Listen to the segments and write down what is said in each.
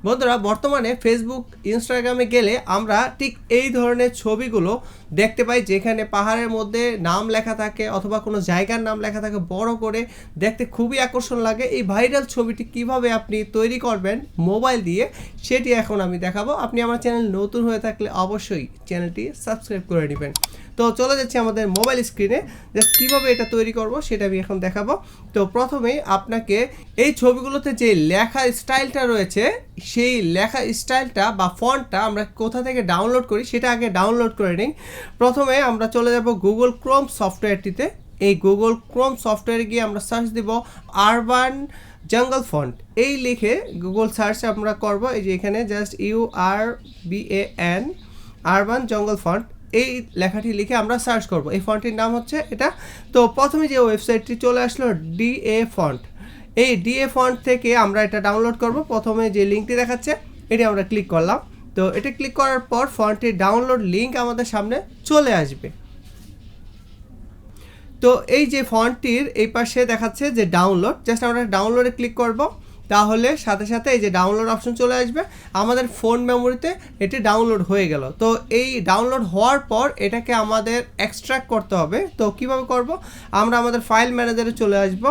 বন্ধুরা বর্তমানে ফেসবুক ইনস্টাগ্রামে গেলে আমরা ঠিক এই ধরনের ছবিগুলো দেখতে পাই, যেখানে পাহাড়ের মধ্যে নাম লেখা থাকে অথবা কোনো জায়গার নাম লেখা থাকে বড় করে, দেখতে খুবই আকর্ষণ লাগে। এই ভাইরাল ছবিটি কিভাবে আপনি তৈরি করবেন মোবাইল দিয়ে, সেটি এখন আমি দেখাবো। আপনি আমার চ্যানেল নতুন হয়ে থাকলে অবশ্যই চ্যানেলটি সাবস্ক্রাইব করে নেবেন। তো চলে যাচ্ছি আমাদের মোবাইল স্ক্রিনে, জাস্ট কীভাবে এটা তৈরি করব সেটা আমি এখন দেখাবো। তো প্রথমেই আপনাকে এই ছবিগুলোতে যে লেখা স্টাইলটা রয়েছে, সেই লেখা স্টাইলটা বা ফন্টটা আমরা কোথা থেকে ডাউনলোড করি সেটা আগে ডাউনলোড করে নিই। প্রথমে আমরা চলে যাব গুগল ক্রোম সফটওয়্যারটিতে। এই গুগল ক্রোম সফটওয়্যারে গিয়ে আমরা সার্চ দিব আরবান জঙ্গল ফন্ট। এই লিখে গুগল সার্চ আমরা করব, এই যে এখানে জাস্ট URBAN আরবান জঙ্গল ফন্ট, এই লেখাটি লিখে আমরা সার্চ করব। এই ফন্টটির নাম হচ্ছে এটা। তো প্রথমে যে ওয়েবসাইটটি চলে আসলো DA ফন্ট, এই DA ফন্ট থেকে আমরা এটা ডাউনলোড করব। প্রথমে যে লিঙ্কটি দেখাচ্ছে এটি আমরা ক্লিক করলাম। তো এটা ক্লিক করার পর ফন্টটির ডাউনলোড লিঙ্ক আমাদের সামনে চলে আসবে। তো এই যে ফন্টটির এই পাশে দেখাচ্ছে যে ডাউনলোড, জাস্ট আমরা ডাউনলোডে ক্লিক করব, তাহলে সাথে সাথে এই যে ডাউনলোড অপশন চলে আসবে। আমাদের ফোন মেমোরিতে এটি ডাউনলোড হয়ে গেল। তো এই ডাউনলোড হওয়ার পর এটাকে আমাদের এক্সট্রাক্ট করতে হবে। তো কিভাবে করব, আমরা আমাদের ফাইল ম্যানেজারে চলে আসব।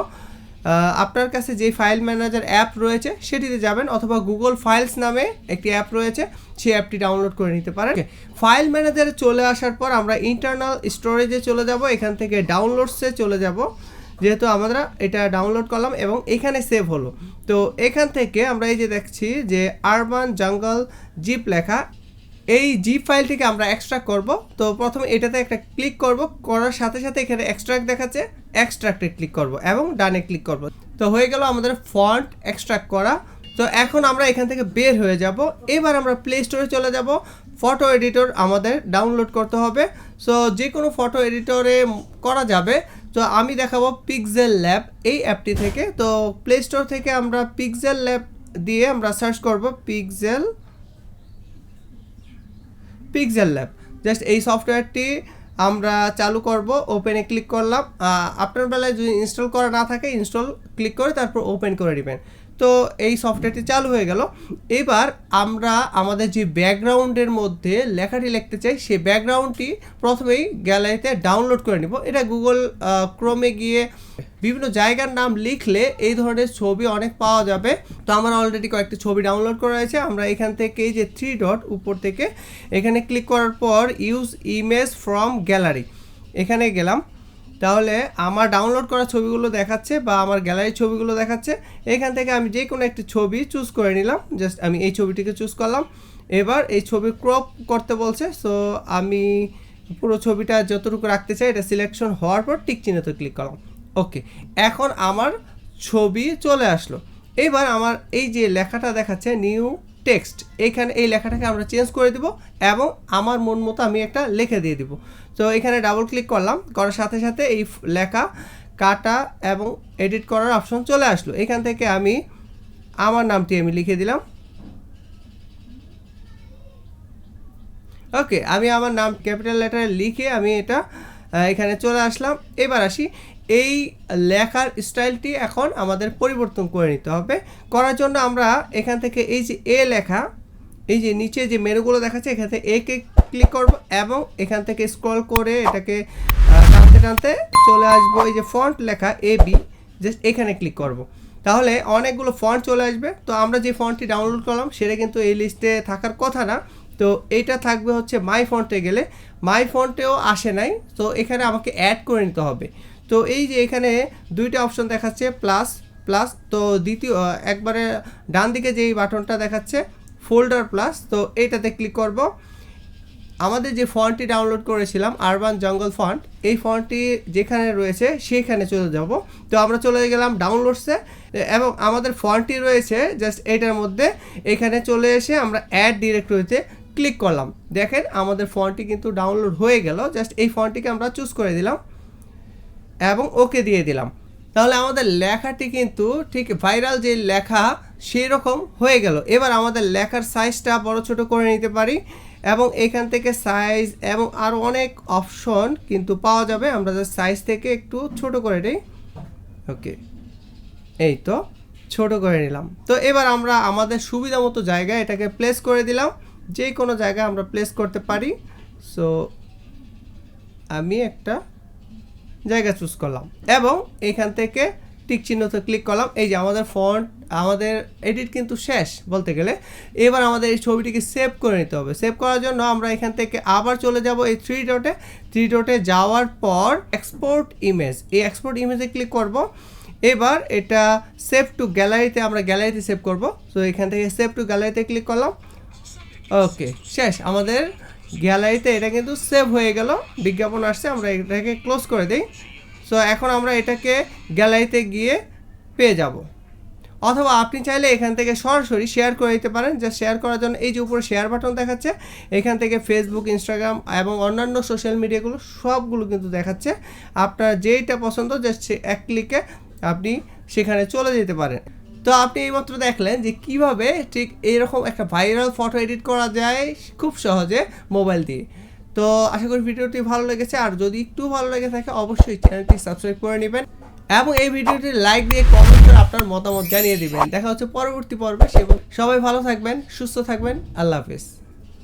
আপনার কাছে যে ফাইল ম্যানেজার অ্যাপ রয়েছে সেটিতে যাবেন, অথবা গুগল ফাইলস নামে একটি অ্যাপ রয়েছে, সেই অ্যাপটি ডাউনলোড করে নিতে পারেন। ফাইল ম্যানেজারে চলে আসার পর আমরা ইন্টারনাল স্টোরেজে চলে যাব, এখান থেকে ডাউনলোডসে চলে যাব। যেহেতু আমরা এটা ডাউনলোড করলাম এবং এখানে সেভ হলো, তো এখান থেকে আমরা এই যে দেখছি যে আরবান জঙ্গল জিপ লেখা, এই জিপ ফাইলটিকে আমরা এক্সট্রাক্ট করব। তো প্রথমে এটাতে একটা ক্লিক করব, করার সাথে সাথে এখানে এক্সট্রাক্ট দেখাচ্ছে, এক্সট্রাক্টে ক্লিক করব এবং ডানে ক্লিক করব। তো হয়ে গেল আমাদের ফন্ট এক্সট্রাক্ট করা। তো এখন আমরা এখান থেকে বের হয়ে যাব। এবার আমরা প্লে স্টোরে চলে যাব। ফটো এডিটর আমাদের ডাউনলোড করতে হবে। সো যে কোনো ফটো এডিটরে করা যাবে। তো আমি দেখাবো পিক্সেল ল্যাব এই অ্যাপটি থেকে। তো প্লে স্টোর থেকে আমরা পিক্সেল ল্যাব দিয়ে আমরা সার্চ করব পিক্সেল ল্যাব। জাস্ট এই সফটওয়্যারটি আমরা চালু করব, ওপেনে ক্লিক করলাম। আপনার বেলায় যদি ইনস্টল করা না থাকে, ইনস্টল ক্লিক করে তারপর ওপেন করে দিবেন। তো এই সফটওয়্যারটি চালু হয়ে গেল। এবার আমরা আমাদের যে ব্যাকগ্রাউন্ডের মধ্যে লেখাটি লিখতে চাই, সেই ব্যাকগ্রাউন্ডটি প্রথমেই গ্যালারিতে ডাউনলোড করে নিব। এটা গুগল ক্রোমে গিয়ে বিভিন্ন জায়গার নাম লিখলে এই ধরনের ছবি অনেক পাওয়া যাবে। তো আমার অলরেডি কয়েকটি ছবি ডাউনলোড করা হয়েছে। আমরা এখান থেকে এই যে 3 ডট উপর থেকে এখানে ক্লিক করার পর ইউজ ইমেজ ফ্রম গ্যালারি, এখানে গেলাম। তাহলে আমার ডাউনলোড করা ছবিগুলো দেখাচ্ছে বা আমার গ্যালারির ছবিগুলো দেখাচ্ছে। এখান থেকে আমি যে কোনো একটি ছবি চুজ করে নিলাম, জাস্ট আমি এই ছবিটিকে চুজ করলাম। এবার এই ছবি ক্রপ করতে বলছে, সো আমি পুরো ছবিটা যতটুকু রাখতে চাই এটা সিলেকশন হওয়ার পর টিক চিহ্নতে ক্লিক করলাম। ওকে, এখন আমার ছবি চলে আসলো। এবার আমার এই যে লেখাটা দেখাচ্ছে নিউ টেক্সট, এইখানে এই লেখাটাকে আমরা চেঞ্জ করে দিব এবং আমার মন মতো আমি একটা লিখে দিয়ে দিব। তো এখানে ডাবল ক্লিক করলাম, করার সাথে সাথে এই লেখা কাটা এবং এডিট করার অপশন চলে আসলো। এখান থেকে আমি আমার নামটি আমি লিখে দিলাম। ওকে, আমি আমার নাম ক্যাপিটাল লেটারে লিখে আমি এটা এখানে চলে আসলাম। এবার আসি, এই লেখার স্টাইলটি এখন আমাদের পরিবর্তন করে নিতে হবে। করার জন্য আমরা এখান থেকে এই যে এ লেখা, এই যে নিচে যে মেনুগুলো দেখাচ্ছে এখান থেকে একে ক্লিক করব এবং এখান থেকে স্ক্রল করে এটাকে টানতে টানতে চলে আসবো এই যে ফন্ট লেখা AB, জাস্ট এখানে ক্লিক করব। তাহলে অনেকগুলো ফন্ট চলে আসবে। তো আমরা যে ফন্টটি ডাউনলোড করলাম সেটা কিন্তু এই লিস্টে থাকার কথা না। তো এইটা থাকবে হচ্ছে মাই ফন্টে গেলে, মাই ফন্টেও আসে নাই, তো এখানে আমাকে অ্যাড করে নিতে হবে। তো এই যে এখানে দুইটা অপশন দেখাচ্ছে প্লাস প্লাস, তো দ্বিতীয় একবারে ডান দিকে যেই বাটনটা দেখাচ্ছে ফোল্ডার প্লাস, তো এইটাতে ক্লিক করব। আমাদের যে ফন্টটি ডাউনলোড করেছিলাম আরবান জঙ্গল ফন্ট, এই ফন্টটি যেখানে রয়েছে সেখানে চলে যাব। তো আমরা চলে গেলাম ডাউনলোডসে এবং আমাদের ফন্টটি রয়েছে জাস্ট এইটার মধ্যে। এখানে চলে এসে আমরা অ্যাড ডিরেক্টরিতে ক্লিক করলাম। দেখেন আমাদের ফন্টটি কিন্তু ডাউনলোড হয়ে গেল। জাস্ট এই ফন্টটিকে আমরা চুজ করে দিলাম এবং ওকে দিয়ে দিলাম। তাহলে আমাদের লেখাটি কিন্তু ঠিক ভাইরাল যে লেখা সেই রকম হয়ে গেল। এবার আমাদের লেখার সাইজটা বড় ছোট করে নিতে পারি এবং এখান থেকে সাইজ এবং আরও অনেক অপশন কিন্তু পাওয়া যাবে। আমরা জাস্ট সাইজ থেকে একটু ছোট করে দিই। ওকে, এই তো ছোট করে নিলাম। তো এবার আমরা আমাদের সুবিধা মতো জায়গায় এটাকে প্লেস করে দিলাম, যে কোনো জায়গায় আমরা প্লেস করতে পারি। সো আমি একটা জায়গা চুজ করলাম এবং এখান থেকে টিক চিহ্নতে ক্লিক করলাম। এই যে আমাদের ফন্ট, আমাদের এডিট কিন্তু শেষ বলতে গেলে। এবার আমাদের এই ছবিটিকে সেভ করে নিতে হবে। সেভ করার জন্য আমরা এখান থেকে আবার চলে যাব এই থ্রি ডটে যাওয়ার পর এক্সপোর্ট ইমেজ, এই এক্সপোর্ট ইমেজে ক্লিক করব। এবার এটা সেভ টু গ্যালারিতে, আমরা গ্যালারিতে সেভ করব। সো এখান থেকে সেভ টু গ্যালারিতে ক্লিক করলাম। ওকে, শেষ। আমাদের গ্যালারিতে এটা কিন্তু সেভ হয়ে গেল, বিজ্ঞাপন আসছে, আমরা এটাকে ক্লোজ করে দিই। সো এখন আমরা এটাকে গ্যালারিতে গিয়ে পেয়ে যাব। অথবা আপনি চাইলে এখান থেকে সরাসরি শেয়ার করে দিতে পারেন। যা শেয়ার করার জন্য এই যে উপরে শেয়ার বাটন দেখাচ্ছে, এখান থেকে ফেসবুক, ইনস্টাগ্রাম এবং অন্যান্য সোশ্যাল মিডিয়াগুলো সবগুলো কিন্তু দেখাচ্ছে। আপনার যেইটা পছন্দ জাস্ট এক ক্লিকে আপনি সেখানে চলে যেতে পারেন। তো আপনি এইমাত্র দেখলেন যে কিভাবে ঠিক এইরকম একটা ভাইরাল ফটো এডিট করা যায় খুব সহজে মোবাইল দিয়ে। তো আশা করি ভিডিওটি ভালো লেগেছে, আর যদি একটু ভালো লেগে থাকে অবশ্যই চ্যানেলটি সাবস্ক্রাইব করে নেবেন এবং এই ভিডিওটি লাইক দিয়ে কমেন্ট করে আপনার মতামত জানিয়ে দিবেন। দেখা হচ্ছে পরবর্তী পর্বে। সবাই ভালো থাকবেন, সুস্থ থাকবেন। আল্লাহ হাফেজ।